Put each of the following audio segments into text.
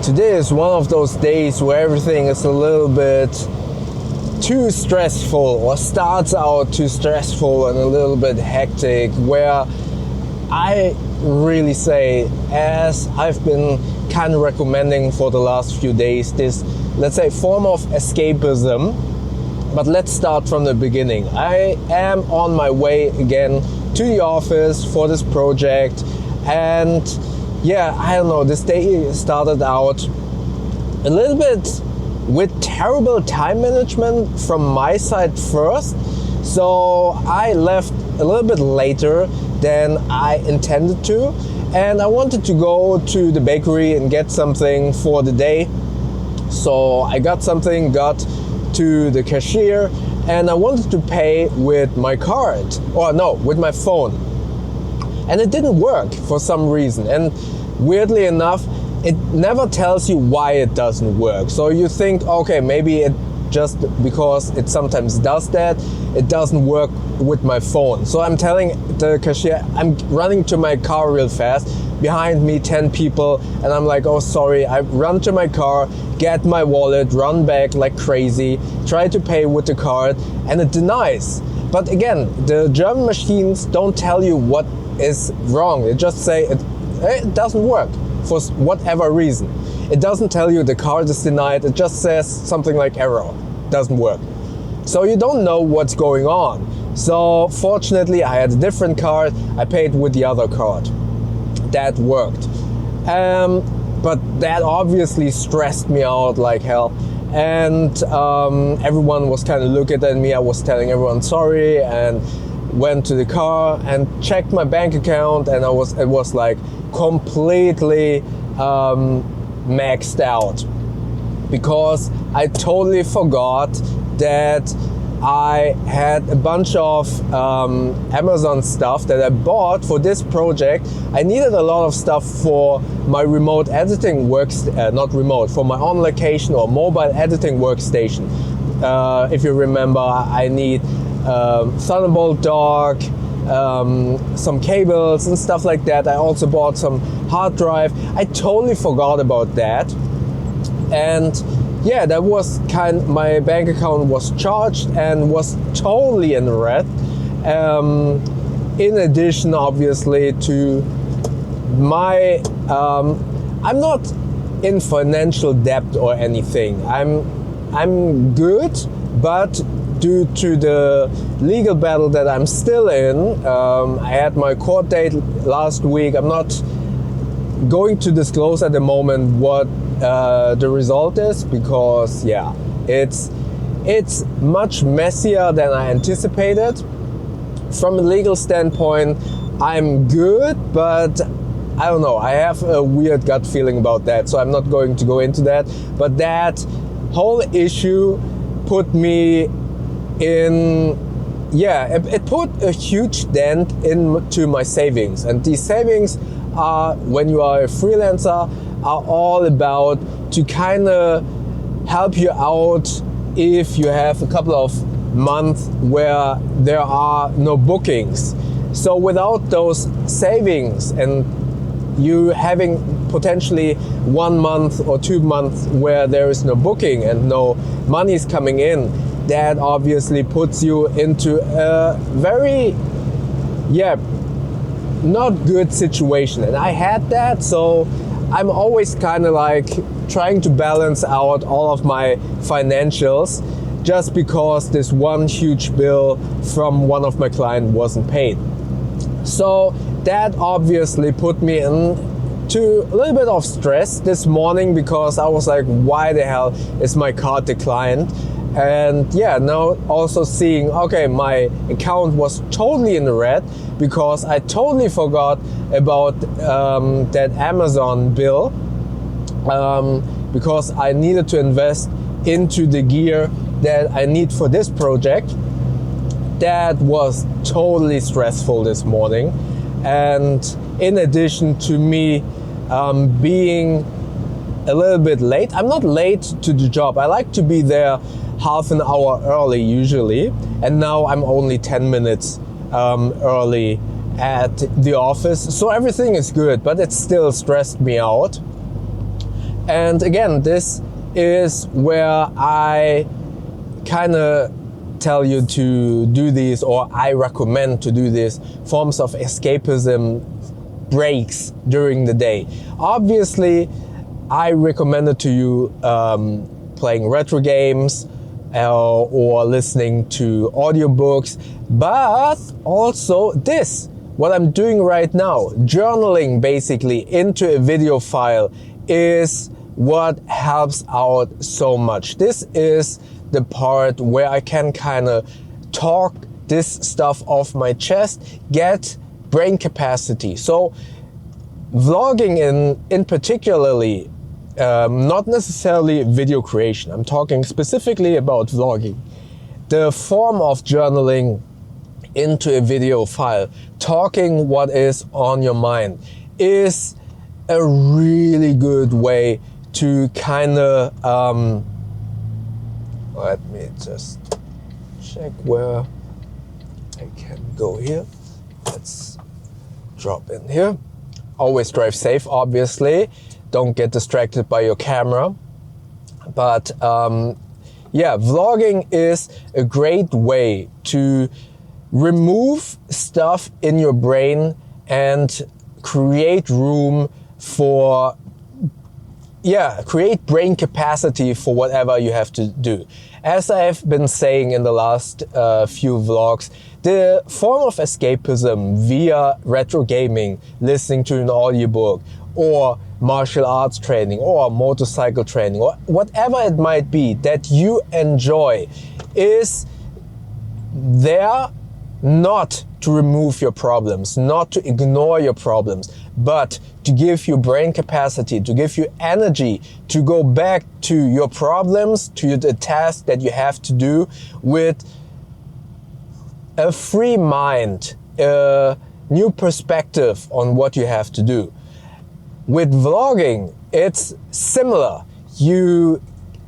Today is one of those days where everything is a little bit too stressful, or starts out too stressful and a little bit hectic, where I really say, as I've been kind of recommending for the last few days, this, let's say, form of escapism. But let's start from the beginning. I am on my way again to the office for this project, and yeah, I don't know, this day started out a little bit with terrible time management from my side first. So I left a little bit later than I intended to, and I wanted to go to the bakery and get something for the day. So I got to the cashier, and I wanted to pay with my card, or no, with my phone. And it didn't work for some reason. And weirdly enough, it never tells you why it doesn't work. So you think, okay, maybe it just because it sometimes does that, it doesn't work with my phone. So I'm telling the cashier, I'm running to my car real fast, behind me 10 people, and I'm like, oh sorry, I run to my car, get my wallet, run back like crazy, try to pay with the card, and it denies. But again, the German machines don't tell you what is wrong. They just say it doesn't work for whatever reason. It doesn't tell you the card is denied, it just says something like error, doesn't work. So you don't know what's going on. So fortunately I had a different card, I paid with the other card. That worked. But that obviously stressed me out like hell. And everyone was kind of looking at me. I was telling everyone sorry, and went to the car and checked my bank account, and it was like completely maxed out, because I totally forgot that I had a bunch of Amazon stuff that I bought for this project. I needed a lot of stuff for my remote editing for my on location or mobile editing workstation. If you remember, I need Thunderbolt dock, some cables and stuff like that. I also bought some hard drive. I totally forgot about that, and yeah, that was my bank account was charged and was totally in the red. In addition, obviously, to my, I'm not in financial debt or anything. I'm good, but due to the legal battle that I'm still in, I had my court date last week. I'm not going to disclose at the moment what the result is, because yeah, it's much messier than I anticipated. From a legal standpoint, I'm good, but I don't know, I have a weird gut feeling about that, so I'm not going to go into that. But that whole issue put me in, it put a huge dent into my savings. And these savings are, when you are a freelancer, are all about to kind of help you out if you have a couple of months where there are no bookings. So without those savings, and you having potentially 1 month or 2 months where there is no booking and no money is coming in, that obviously puts you into a very not good situation. And I had that, so I'm always kind of like trying to balance out all of my financials, just because this one huge bill from one of my clients wasn't paid. So that obviously put me into a little bit of stress this morning, because I was like, why the hell is my card declined? And yeah, now also seeing, okay, my account was totally in the red because I totally forgot about that Amazon bill, because I needed to invest into the gear that I need for this project. That was totally stressful this morning. And in addition to me being a little bit late, I'm not late to the job. I like to be there half an hour early usually, and now I'm only 10 minutes early at the office, so everything is good, but it still stressed me out. And again, this is where I kind of tell you to do these, or I recommend to do these forms of escapism breaks during the day. Obviously, I recommend it to you playing retro games or listening to audiobooks, but also this, what I'm doing right now, journaling basically into a video file, is what helps out so much. This is the part where I can kind of talk this stuff off my chest, get brain capacity. So vlogging in particularly, not necessarily video creation, I'm talking specifically about vlogging. The form of journaling into a video file, talking what is on your mind, is a really good way to kind of, let me just check where I can go here. Let's drop in here. Always drive safe, obviously. Don't get distracted by your camera. But yeah, vlogging is a great way to remove stuff in your brain and create room for, create brain capacity for whatever you have to do. As I have been saying in the last few vlogs, the form of escapism via retro gaming, listening to an audiobook, or martial arts training, or motorcycle training, or whatever it might be that you enjoy, is there not to remove your problems, not to ignore your problems, but to give you brain capacity, to give you energy to go back to your problems, to the task that you have to do with a free mind, a new perspective on what you have to do. With vlogging, it's similar. You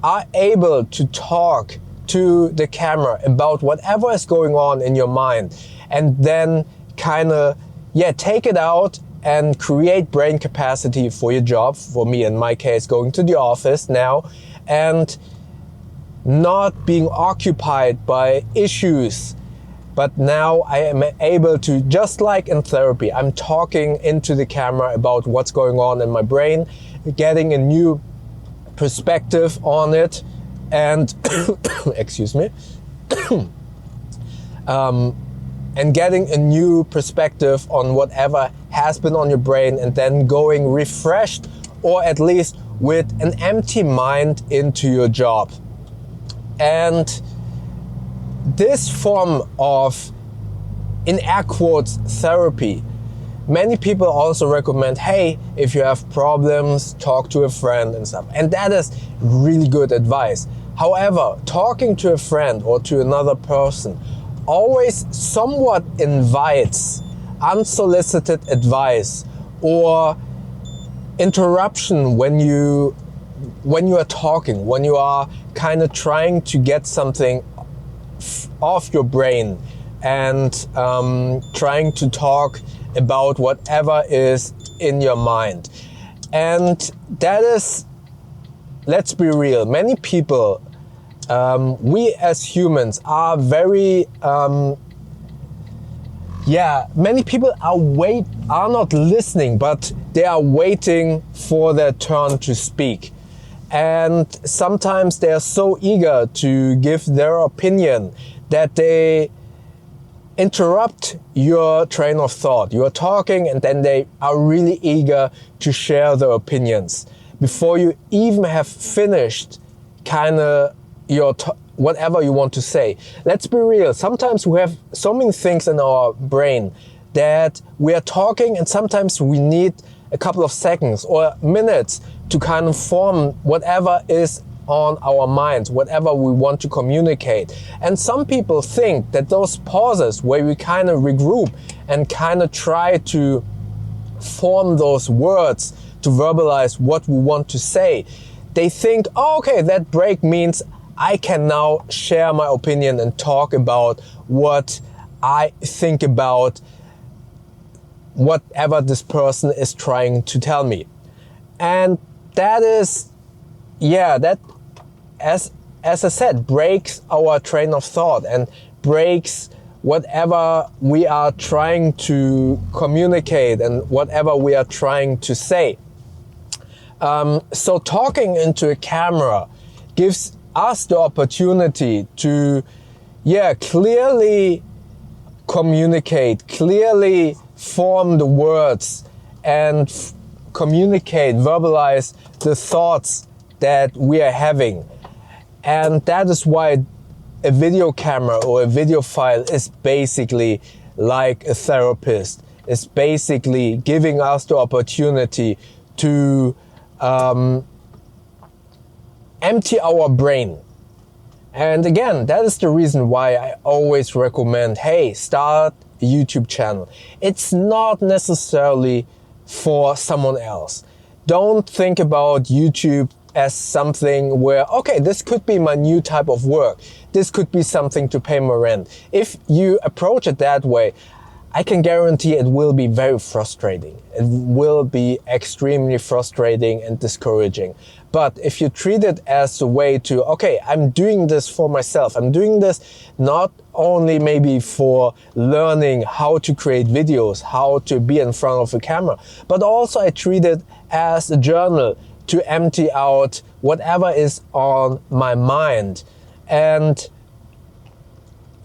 are able to talk to the camera about whatever is going on in your mind, and then kind of, take it out and create brain capacity for your job. For me, in my case, going to the office now, and not being occupied by issues. But now I am able to, just like in therapy, I'm talking into the camera about what's going on in my brain, getting a new perspective on it, and excuse me, and getting a new perspective on whatever has been on your brain, and then going refreshed, or at least with an empty mind, into your job. And this form of, in air quotes, therapy, many people also recommend, hey, if you have problems, talk to a friend and stuff. And that is really good advice. However, talking to a friend or to another person always somewhat invites unsolicited advice or interruption when you are talking, when you are kind of trying to get something off your brain and trying to talk about whatever is in your mind. And that is, let's be real, many people, we as humans are very, many people are not listening, but they are waiting for their turn to speak. And sometimes they are so eager to give their opinion that they interrupt your train of thought. You are talking and then they are really eager to share their opinions before you even have finished kind of your whatever you want to say. Let's be real. Sometimes we have so many things in our brain that we are talking, and sometimes we need a couple of seconds or minutes to kind of form whatever is on our minds, whatever we want to communicate. And some people think that those pauses where we kind of regroup and kind of try to form those words to verbalize what we want to say, they think, oh, okay, that break means I can now share my opinion and talk about what I think about whatever this person is trying to tell me. And that is yeah, that, as I said, breaks our train of thought and breaks whatever we are trying to communicate and whatever we are trying to say. So talking into a camera gives us the opportunity to, clearly communicate, clearly form the words and communicate, verbalize the thoughts that we are having. And that is why a video camera or a video file is basically like a therapist. It's basically giving us the opportunity to empty our brain. And again, that is the reason why I always recommend, hey, start a YouTube channel. It's not necessarily for someone else. Don't think about YouTube as something where, okay, this could be my new type of work. This could be something to pay my rent. If you approach it that way, I can guarantee it will be very frustrating. It will be extremely frustrating and discouraging. But if you treat it as a way to, okay, I'm doing this for myself. I'm doing this not only maybe for learning how to create videos, how to be in front of a camera, but also I treat it as a journal to empty out whatever is on my mind. And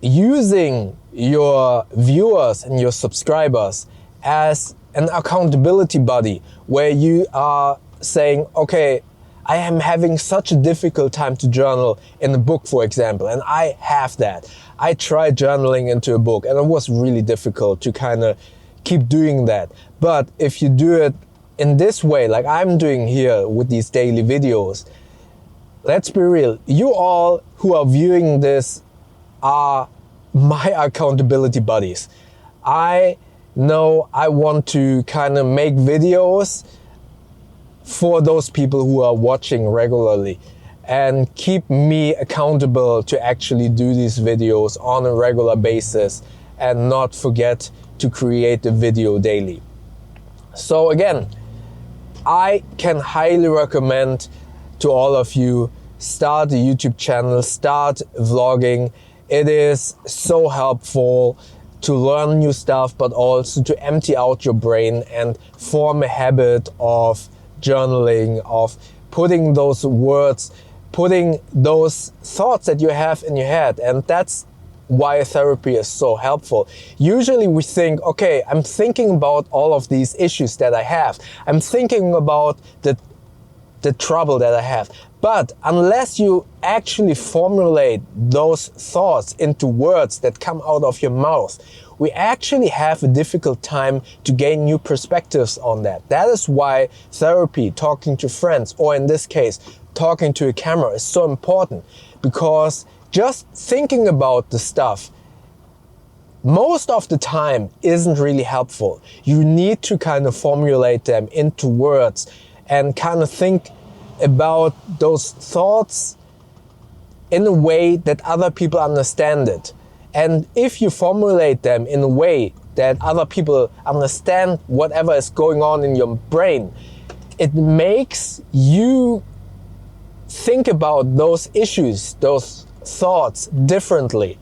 using your viewers and your subscribers as an accountability buddy, where you are saying, okay, I am having such a difficult time to journal in a book, for example, and I have that. I tried journaling into a book and it was really difficult to kind of keep doing that. But if you do it in this way, like I'm doing here with these daily videos, let's be real, you all who are viewing this are my accountability buddies. I know I want to kind of make videos for those people who are watching regularly and keep me accountable to actually do these videos on a regular basis and not forget to create a video daily. So again, I can highly recommend to all of you, start a YouTube channel, start vlogging. It is so helpful to learn new stuff, but also to empty out your brain and form a habit of journaling, of putting those words, putting those thoughts that you have in your head. And that's why therapy is so helpful. Usually we think, okay, I'm thinking about all of these issues that I have. I'm thinking about the trouble that I have. But unless you actually formulate those thoughts into words that come out of your mouth, we actually have a difficult time to gain new perspectives on that. That is why therapy, talking to friends, or in this case, talking to a camera is so important, because just thinking about the stuff most of the time isn't really helpful. You need to kind of formulate them into words and kind of think about those thoughts in a way that other people understand it. And if you formulate them in a way that other people understand whatever is going on in your brain, it makes you think about those issues, those thoughts differently.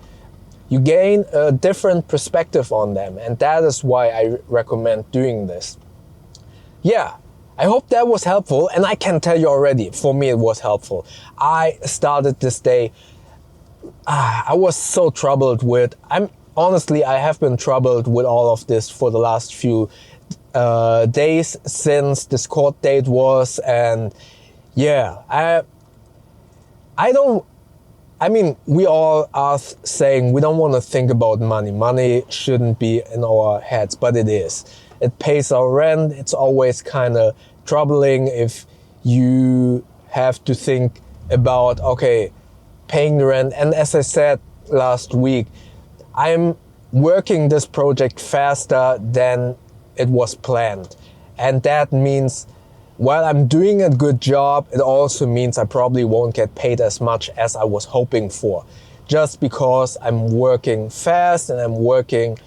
You gain a different perspective on them, and that is why I recommend doing this. Yeah, I hope that was helpful, and I can tell you already, for me it was helpful. I started this day, I was so troubled with, I have been troubled with all of this for the last few days since this court date was, and yeah, we all are saying we don't want to think about money. Money shouldn't be in our heads, but it is. It pays our rent. It's always kind of troubling if you have to think about, okay, paying the rent. And as I said last week, I'm working this project faster than it was planned. And that means while I'm doing a good job, it also means I probably won't get paid as much as I was hoping for, just because I'm working fast and I'm working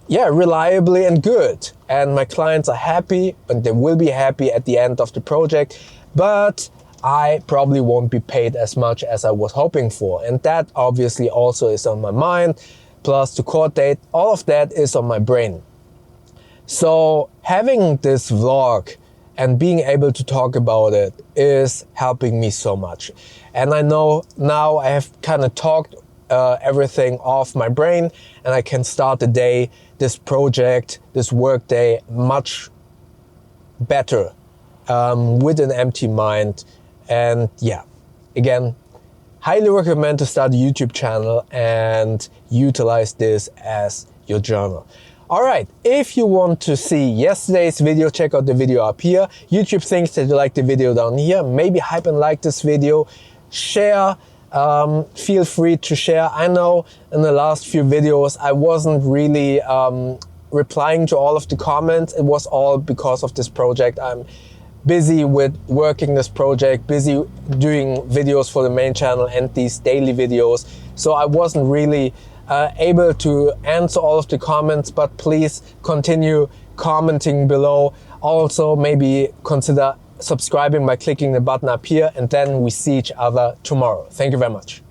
reliably and good. And my clients are happy, and they will be happy at the end of the project. But I probably won't be paid as much as I was hoping for. And that obviously also is on my mind, plus the court date, all of that is on my brain. So having this vlog and being able to talk about it is helping me so much. And I know now I have kind of talked everything off my brain, and I can start the day, this project, this work day much better with an empty mind. And yeah, again, highly recommend to start a YouTube channel and utilize this as your journal. All right, if you want to see yesterday's video, check out the video up here. YouTube thinks that you like the video down here. Maybe hype and like this video. Share, feel free to share. I know in the last few videos I wasn't really replying to all of the comments. It was all because of this project. I'm busy with working this project, busy doing videos for the main channel and these daily videos. So I wasn't really able to answer all of the comments, but please continue commenting below. Also, maybe consider subscribing by clicking the button up here, and then we see each other tomorrow. Thank you very much.